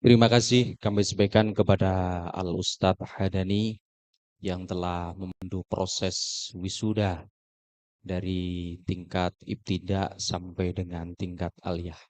Terima kasih kami sampaikan kepada Al-Ustadz Hadani yang telah memandu proses wisuda dari tingkat ibtida sampai dengan tingkat aliyah.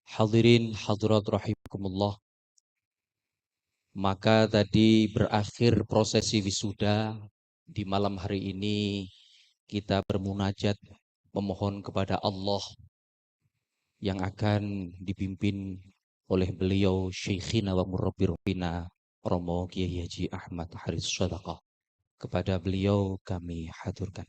Hadirin hadirat rahimakumullah. Maka tadi berakhir prosesi wisuda. Di malam hari ini kita bermunajat memohon kepada Allah yang akan dipimpin oleh beliau Syekhina wa Murabbi Rabbina Romo Kiai Haji Ahmad Haris Shadaqah. Kepada beliau kami haturkan.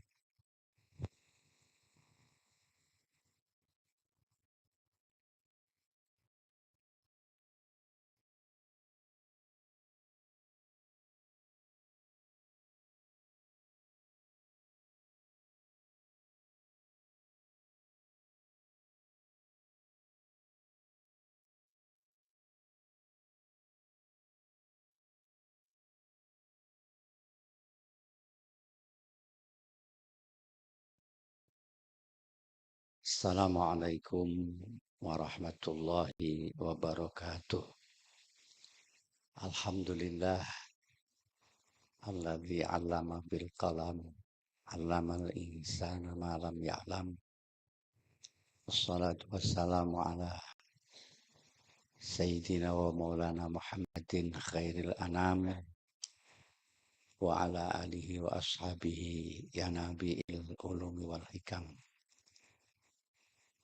Assalamualaikum warahmatullahi wabarakatuh. Alhamdulillah alladzi 'allama bil qalam 'allamal insana ma lam ya'lam. Wassalatu wassalamu ala sayyidina wa maulana Muhammadin khairil anam wa ala alihi wa ashabihi ya nabi'il ulumi wal hikam.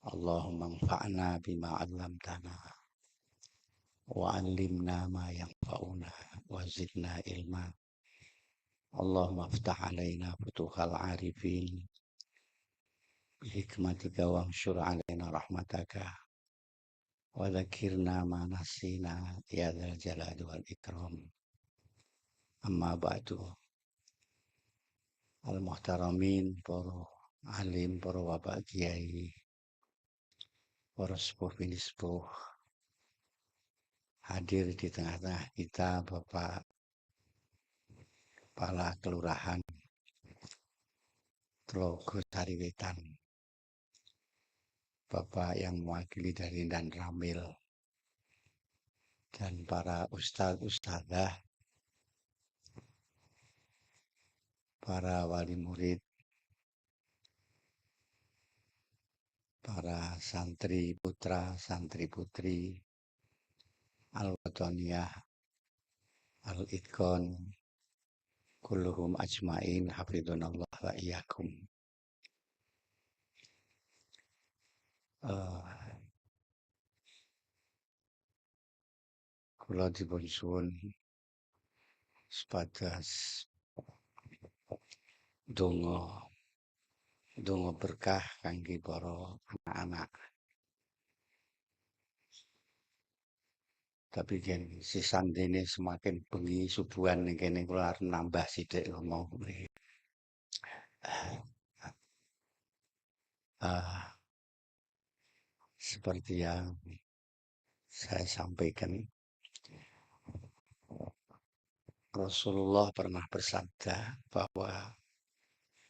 Allahumma anfa'na bima 'allamtana wa 'allimna ma yanfa'una wa zidna ilma. Allahumma aftah alaina futuhal arifin bihikmatika wa ansyur alaina rahmataka wa dzakirna ma nasina ya dzal jalali wal ikram. Amma ba'du. Al muhtaramin, para alim, para bapak kiai, para sepuh bini sepuh, hadir di tengah-tengah kita Bapak Kepala Kelurahan Tlogo Sariwetan, Bapak yang mewakili dari Dan Ramil, dan para ustadz-ustadzah, para wali murid, para santri putra, santri putri, al-watoniyah, al-idkon, kulluhum ajmain, hafidhunallah wa iyyakum. Kula dipun suwun sepadas donga berkah kangge para anak-anak. Tapi gen sisandene semakin bengi subuhan ning kene kula arep nambah sithik ngomong. Seperti yang saya sampaikan, Rasulullah pernah bersabda bahwa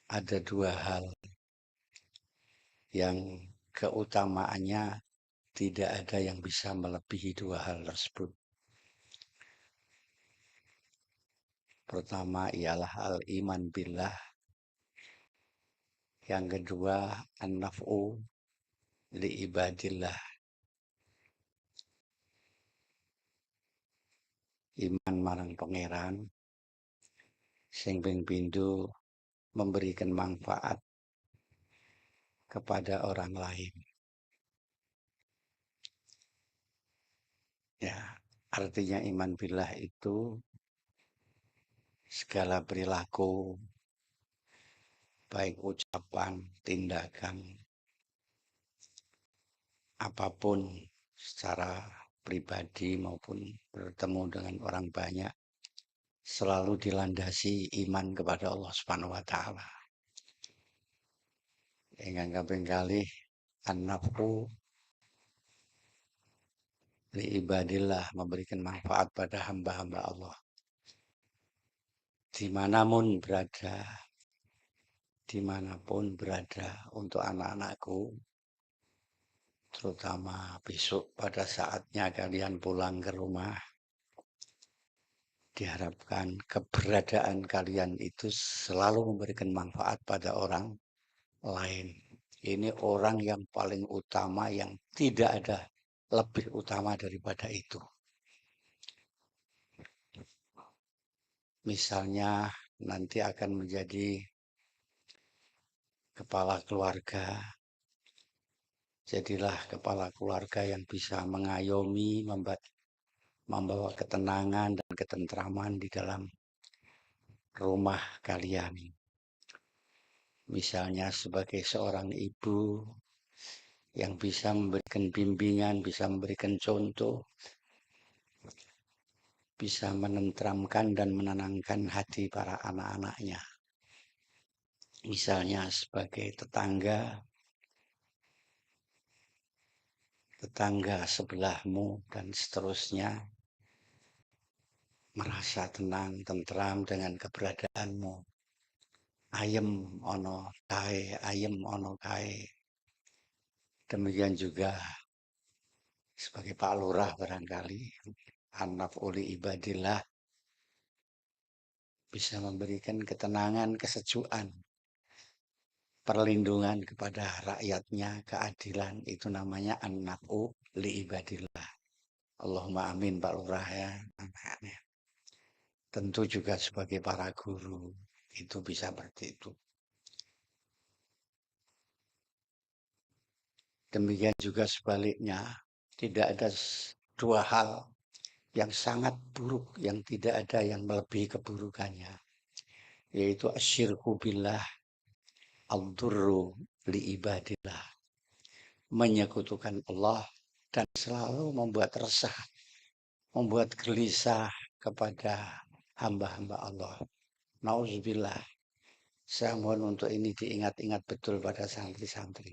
ada dua hal yang keutamaannya tidak ada yang bisa melebihi dua hal tersebut. Pertama ialah al-iman billah. Yang kedua an-naf'u li ibadillah. Iman marang pangeran, sing ping pindho memberikan manfaat kepada orang lain. Ya, artinya iman billah itu segala perilaku, baik ucapan, tindakan, apapun secara pribadi maupun bertemu dengan orang banyak, selalu dilandasi iman kepada Allah Subhanahu wa taala. Ingkang kaping kalih an-naf'u li ibadillah, memberikan manfaat pada hamba-hamba Allah. Dimanapun berada untuk anak-anakku, terutama besok pada saatnya kalian pulang ke rumah, diharapkan keberadaan kalian itu selalu memberikan manfaat pada orang lain. Ini orang yang paling utama yang tidak ada lebih utama daripada itu. Misalnya nanti akan menjadi kepala keluarga. Jadilah kepala keluarga yang bisa mengayomi, membawa ketenangan dan ketentraman di dalam rumah kalian. Misalnya sebagai seorang ibu yang bisa memberikan bimbingan, bisa memberikan contoh, bisa menenteramkan dan menenangkan hati para anak-anaknya. Misalnya sebagai tetangga sebelahmu dan seterusnya, merasa tenang, tentram dengan keberadaanmu. Ayem ono kae, ayem ono kae. Demikian juga sebagai Pak Lurah barangkali, Anaf uli ibadillah, bisa memberikan ketenangan, kesejukan, perlindungan kepada rakyatnya, keadilan, itu namanya an-naf'u li ibadillah. Allahumma amin Pak Lurah ya. Tentu juga sebagai para guru, itu bisa seperti itu. Demikian juga sebaliknya, tidak ada dua hal yang sangat buruk, yang tidak ada yang melebihi keburukannya, yaitu asyirku billah, al-durru li ibadillah, menyekutukan Allah dan selalu membuat resah, membuat gelisah kepada hamba-hamba Allah. Nauzubillah. Saya mohon untuk ini diingat-ingat betul pada santri-santri.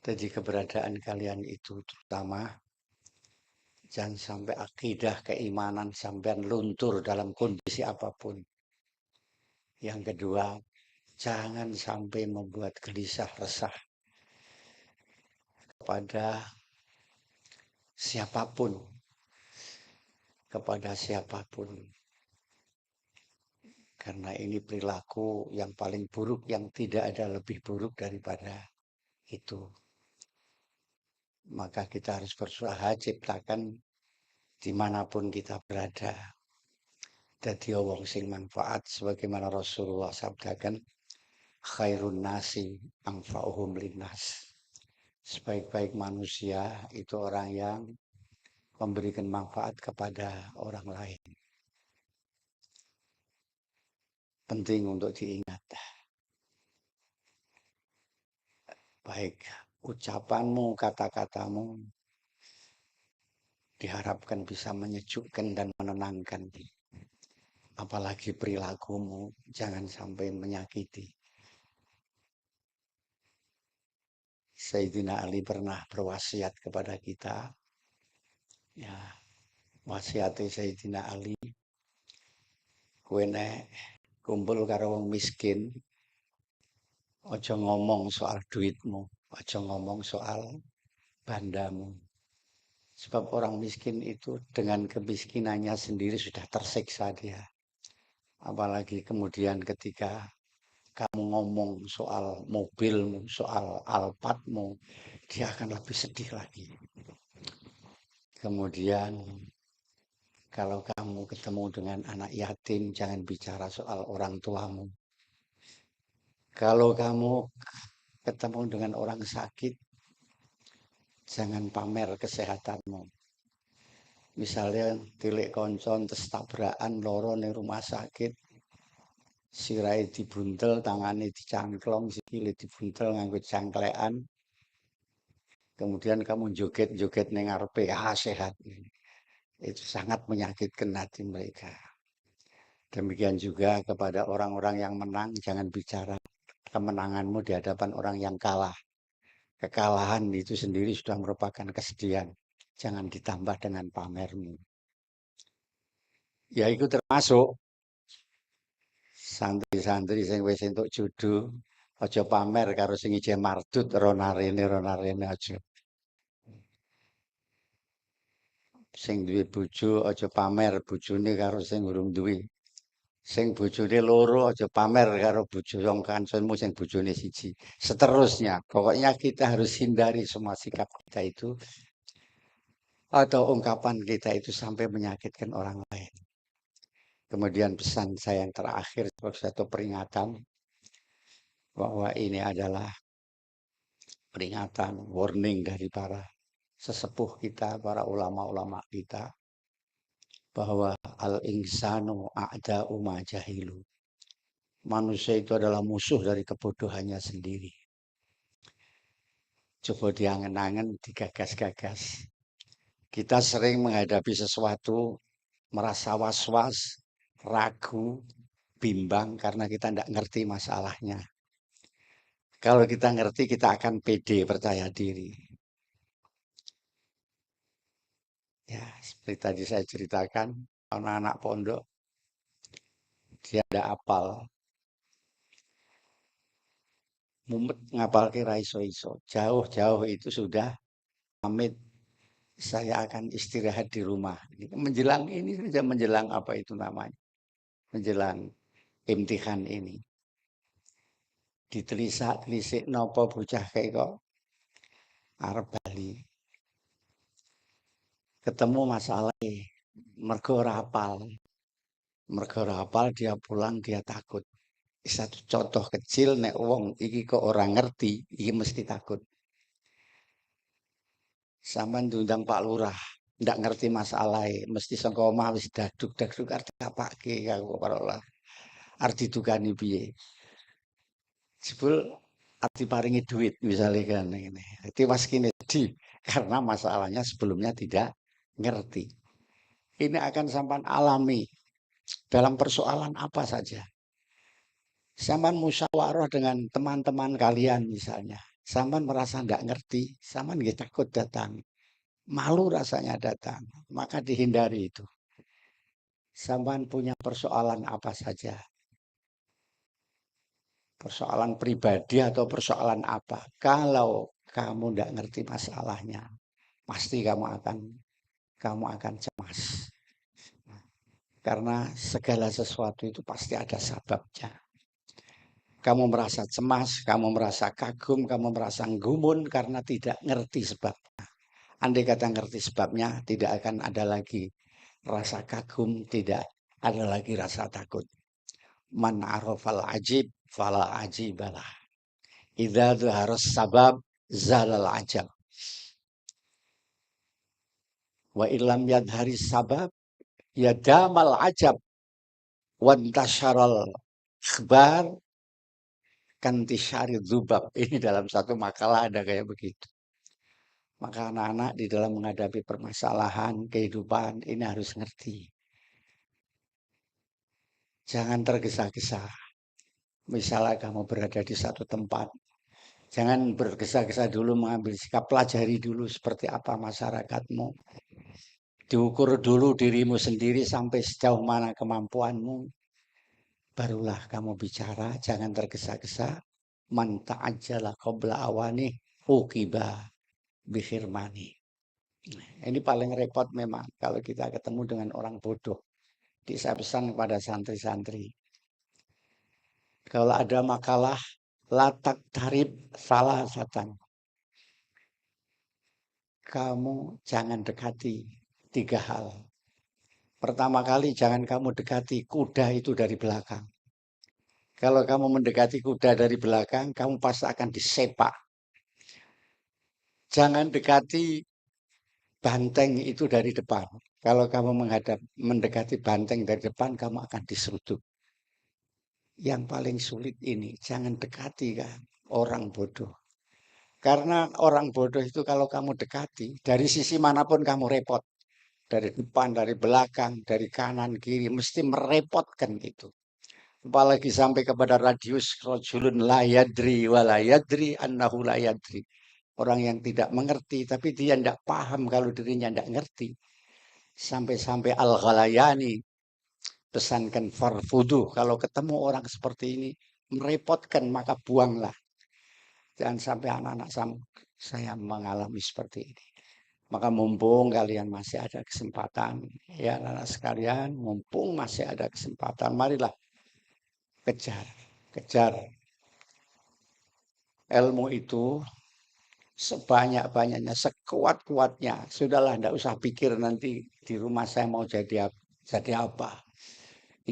Jadi keberadaan kalian itu terutama jangan sampai akidah keimanan sampai luntur dalam kondisi apapun. Yang kedua, jangan sampai membuat gelisah resah kepada siapapun. Karena ini perilaku yang paling buruk, yang tidak ada lebih buruk daripada itu. Maka kita harus berusaha ciptakan dimanapun kita berada. Jadi wong sing manfaat sebagaimana Rasulullah sabdakan, khairun nasi anfa'uhum linnas. Sebaik-baik manusia itu orang yang memberikan manfaat kepada orang lain. Penting untuk diingat. Baik ucapanmu, kata-katamu diharapkan bisa menyejukkan dan menenangkan. Apalagi perilakumu jangan sampai menyakiti. Sayyidina Ali pernah berwasiat kepada kita. Ya, wasiatnya Sayyidina Ali, kowe nek kumpul karo wong miskin, aja ngomong soal duitmu, aja ngomong soal bandamu. Sebab orang miskin itu dengan kemiskinannya sendiri sudah tersiksa dia. Apalagi kemudian ketika kamu ngomong soal mobilmu, soal Alphardmu, dia akan lebih sedih lagi. Kemudian kalau kamu ketemu dengan anak yatim, jangan bicara soal orang tuamu. Kalau kamu ketemu dengan orang sakit, jangan pamer kesehatanmu. Misalnya tilik koncon terus tabrakan loro ning rumah sakit, sirai dibuntel, tangane dicangklong, sikile dibuntel nganggo cangklekan. Kemudian kamu joget-joget ning ngarepe, sehat. Itu sangat menyakitkan hati mereka. Demikian juga kepada orang-orang yang menang, jangan bicara kemenanganmu di hadapan orang yang kalah. Kekalahan itu sendiri sudah merupakan kesedihan. Jangan ditambah dengan pamermu. Ya itu termasuk santri-santri sing wis entuk judu, aja pamer karo sing ije mardut ronarene aja. Sing duwe bojo aja pamer bojone karo sing urung duwe. Sing bojone loro aja pamer karo bojo wong kancamu sing bojone siji. Seterusnya, pokoknya kita harus hindari semua sikap kita itu atau ungkapan kita itu sampai menyakitkan orang lain. Kemudian pesan saya yang terakhir sebagai satu peringatan bahwa ini adalah peringatan, warning dari para sesepuh kita, para ulama-ulama kita, bahwa al-insanu a'da'u ma jahilu. Manusia itu adalah musuh dari kebodohannya sendiri. Coba diangen-angen, digagas-gagas. Kita sering menghadapi sesuatu, merasa was-was, ragu, bimbang karena kita tidak ngerti masalahnya. Kalau kita ngerti, kita akan pede, percaya diri. Ya, seperti tadi saya ceritakan, anak-anak pondok, dia ada apal. Mumet ngapal kira iso-iso. Jauh-jauh itu sudah pamit. Saya akan istirahat di rumah. Menjelang ini saja, menjelang apa itu namanya? Menjelang imtihan ini. Ditelisak-telisik nopo bocah kayak kok arep bali. Ketemu masalah mergo rapal. Mergo rapal dia pulang dia takut. Satu contoh kecil nek wong iki kok orang ngerti, iki mesti takut. Sampeyan diundang Pak Lurah, ndak ngerti masalahnya, mesti sangka omah wis daduk-daduk arep apake karo Pak Lurah. Arep didukani piye? Jebul arep diparingi duit misalnya kan ngene. Tiwas kene di karena masalahnya sebelumnya tidak ngerti. Ini akan sampean alami dalam persoalan apa saja. Sampean musyawarah dengan teman-teman kalian misalnya. Sampean merasa tidak ngerti, sampean nggih takut datang. Malu rasanya datang, maka dihindari itu. Sampean punya persoalan apa saja. Persoalan pribadi atau persoalan apa. Kalau kamu tidak ngerti masalahnya, pasti kamu akan cemas. Karena segala sesuatu itu pasti ada sebabnya. Kamu merasa cemas, kamu merasa kagum, kamu merasa gumun karena tidak ngerti sebabnya. Andai kata ngerti sebabnya, tidak akan ada lagi rasa kagum, tidak ada lagi rasa takut. Man arafal ajib, fala ajibalah. Idza harus sabab, zalal ajab. Wa ilam yadhari sabab, yadamal ajab. Wantasyaral khbar, kantisyari dzubab. Ini dalam satu makalah ada kayak begitu. Maka anak-anak di dalam menghadapi permasalahan kehidupan ini harus ngerti. Jangan tergesa-gesa. Misalnya kamu berada di satu tempat, jangan bergesa-gesa dulu mengambil sikap, pelajari dulu seperti apa masyarakatmu. Diukur dulu dirimu sendiri sampai sejauh mana kemampuanmu. Barulah kamu bicara, jangan tergesa-gesa. Man ta'ajjala qabla awani uqiba bihirmani. Ini paling repot memang kalau kita ketemu dengan orang bodoh. Saya pesan kepada santri-santri. Kalau ada makalah, latak tarib salah satan. Kamu jangan dekati 3 hal. Pertama kali jangan kamu dekati kuda itu dari belakang. Kalau kamu mendekati kuda dari belakang, kamu pasti akan disepak. Jangan dekati banteng itu dari depan. Kalau kamu mendekati banteng dari depan, kamu akan diseruduk. Yang paling sulit ini, jangan dekati kan orang bodoh. Karena orang bodoh itu kalau kamu dekati, dari sisi manapun kamu repot. Dari depan, dari belakang, dari kanan, kiri, mesti merepotkan itu. Apalagi sampai kepada radius rajulun la yadri wa la yadri annahu la yadri. Orang yang tidak mengerti, tapi dia tidak paham kalau dirinya tidak ngerti. Sampai-sampai Al-Ghalayani pesankan farfudu. Kalau ketemu orang seperti ini, merepotkan, maka buanglah. Jangan sampai anak-anak saya mengalami seperti ini. Maka mumpung kalian masih ada kesempatan, ya anak sekalian, mumpung masih ada kesempatan, marilah kejar, kejar ilmu itu sebanyak-banyaknya, sekuat-kuatnya. Sudahlah, tidak usah pikir nanti di rumah saya mau jadi apa.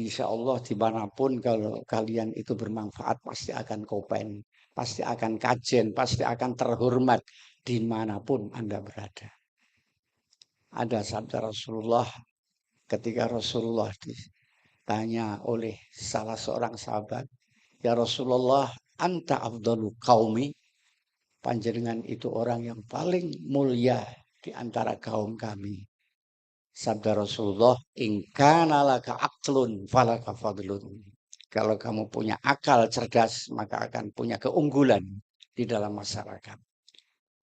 Insya Allah dimanapun kalau kalian itu bermanfaat pasti akan kopen, pasti akan kajen, pasti akan terhormat dimanapun Anda berada. Ada sabda Rasulullah ketika Rasulullah ditanya oleh salah seorang sahabat, ya Rasulullah, anta afdalu qaumi, panjenengan itu orang yang paling mulia di antara kaum kami. Sabda Rasulullah, in kana laka aqlun falaka fadlun. Kalau kamu punya akal cerdas, maka akan punya keunggulan di dalam masyarakat.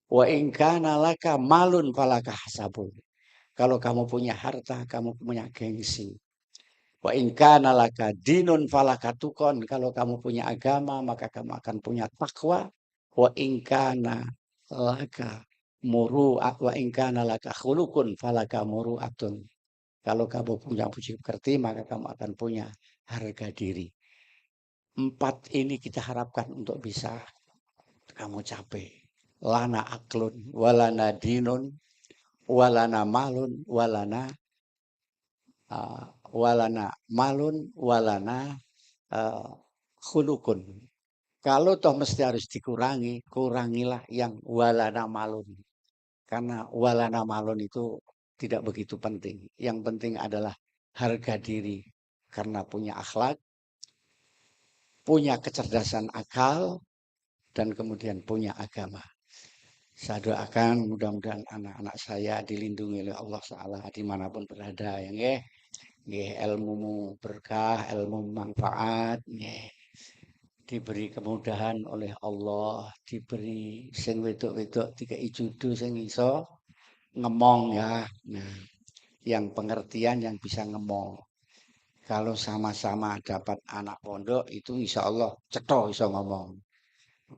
Wa in kana laka malun falaka hasabun. Kalau kamu punya harta, kamu punya gengsi. Wa in kana laka dinun falaka tukon. Kalau kamu punya agama, maka kamu akan punya takwa. Wa in kana laka muru'at wa in kana laka khulukun falaka muru'atun. Kalau kamu punya budi pekerti, maka kamu akan punya harga diri. 4 ini kita harapkan untuk bisa kamu capai. Lana aklun, walana dinun, walana malun, walana malun, walana khulukun. Kalau toh mesti harus dikurangi, kurangilah yang walana malun. Karena walana malun itu tidak begitu penting. Yang penting adalah harga diri. Karena punya akhlak, punya kecerdasan akal, dan kemudian punya agama. Saya doakan mudah-mudahan anak-anak saya dilindungi oleh Allah Ta'ala dimanapun berada. Ya, ilmu berkah, ilmu manfaat, diberi kemudahan oleh Allah, diberi sing wedok-wedok dikai judu sing iso ngemong ya. Nah, yang pengertian yang bisa ngemong. Kalau sama-sama dapat anak pondok itu insya Allah cetha iso ngomong.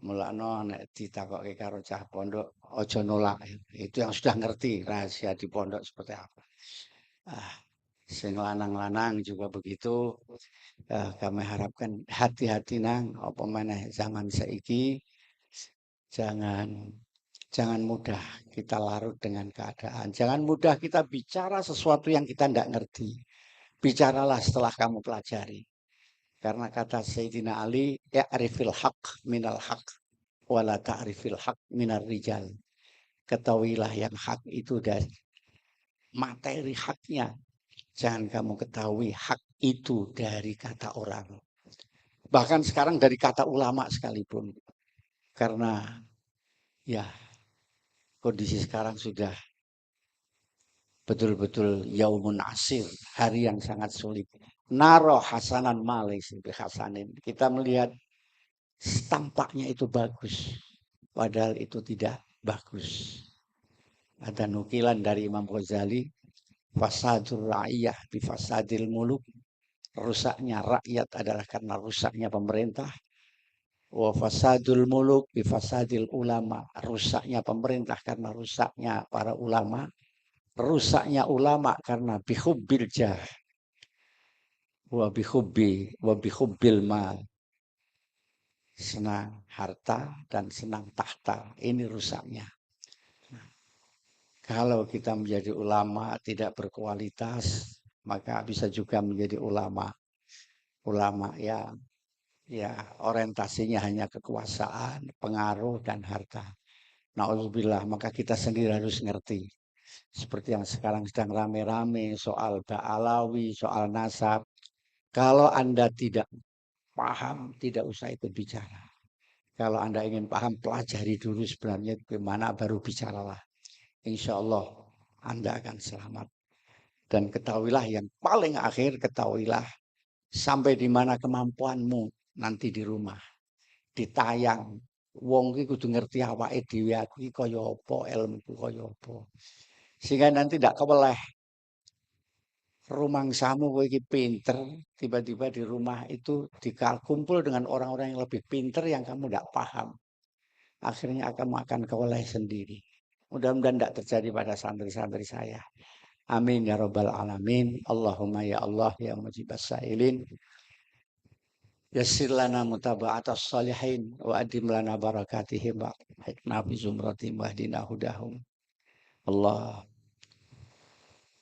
Mulakno nek ditakokke karo cah pondok aja nolak. Itu yang sudah ngerti rahasia di pondok seperti apa. Sing lanang-lanang juga begitu. Kami harapkan hati-hati nang apa meneh zaman saiki jangan mudah kita larut dengan keadaan. Jangan mudah kita bicara sesuatu yang kita tidak ngerti. Bicaralah setelah kamu pelajari. Karena kata Sayyidina Ali, ya'rifil haq minal haq, wala ta'rifil haq minar rijal. Ketahuilah yang hak itu dari materi haknya. Jangan kamu ketahui hak itu dari kata orang. Bahkan sekarang dari kata ulama sekalipun. Karena ya kondisi sekarang sudah betul-betul yaumun asir, hari yang sangat sulit. Naro hasanan malis hasanin. Kita melihat tampaknya itu bagus, padahal itu tidak bagus. Ada nukilan dari Imam Ghazali, fasadur ra'iyah bifasadil muluk. Rusaknya rakyat adalah karena rusaknya pemerintah. Wa fasadul muluk bifasadil ulama. Rusaknya pemerintah karena rusaknya para ulama. Rusaknya ulama karena bihubbil jah. Wa bihubbil mal. Senang harta dan senang tahta. Ini rusaknya. Kalau kita menjadi ulama tidak berkualitas, maka bisa juga menjadi ulama yang ya orientasinya hanya kekuasaan, pengaruh dan harta. Nauzubillah, maka kita sendiri harus ngerti. Seperti yang sekarang sedang rame-rame soal Ba'alawi, soal nasab. Kalau Anda tidak paham, tidak usah ikut bicara. Kalau Anda ingin paham, pelajari dulu sebenarnya bagaimana, baru bicaralah. Insya Allah Anda akan selamat. Dan ketahuilah yang paling akhir, ketahuilah sampai di mana kemampuanmu nanti di rumah. Ditayang. Wong ki kudu ngerti awake dhewe aku iki kaya apa, ilmuku kaya apa. Sehingga nanti tidak keweleh. Rumangsamu kowe iki pinter, tiba-tiba di rumah itu dikumpul dengan orang-orang yang lebih pinter yang kamu tidak paham. Akhirnya kamu akan keweleh sendiri. Mudah-mudahan tidak terjadi pada santri-santri saya. Amin ya rabbal alamin. Allahumma ya Allah ya mujibas sailin. Yassir lana mutaba'atas salihin wa adim lana barakatihim wa hikna fi zumratim wahdina hudahum.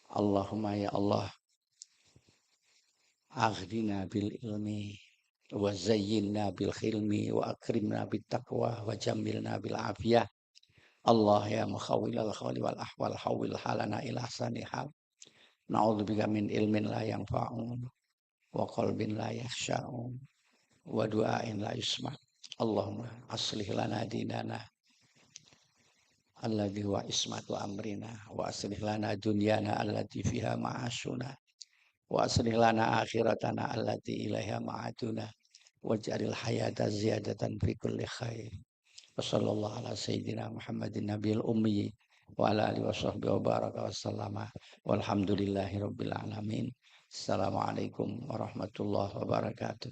Allahumma ya Allah aghdina bil ilmi wa zayyinna bil khilmi wa akrimna bit taqwa wa jammilna bil afiyah. Allah ya mukhawwilal khawli wal ahwal hawwil halana ila ahsani hal. Na'udzubika min ilmin la yanfa'u wa qalbin la yakhsha'u wa du'ain la yusma'. Allahumma aslih lana dinana alladhi huwa ismatu amrina wa aslih lana dunyana allati fiha ma'ashuna wa aslih lana akhiratana allati ilaiha ma'aduna waj'alil hayata ziyadatan fi kulli khair. Wa sallallahu ala sayyidina Muhammadin nabiyil ummi wa ala alihi wa sahbihi wa baraka wa sallama walhamdulillahi rabbil alamin. Assalamualaikum warahmatullahi wabarakatuh.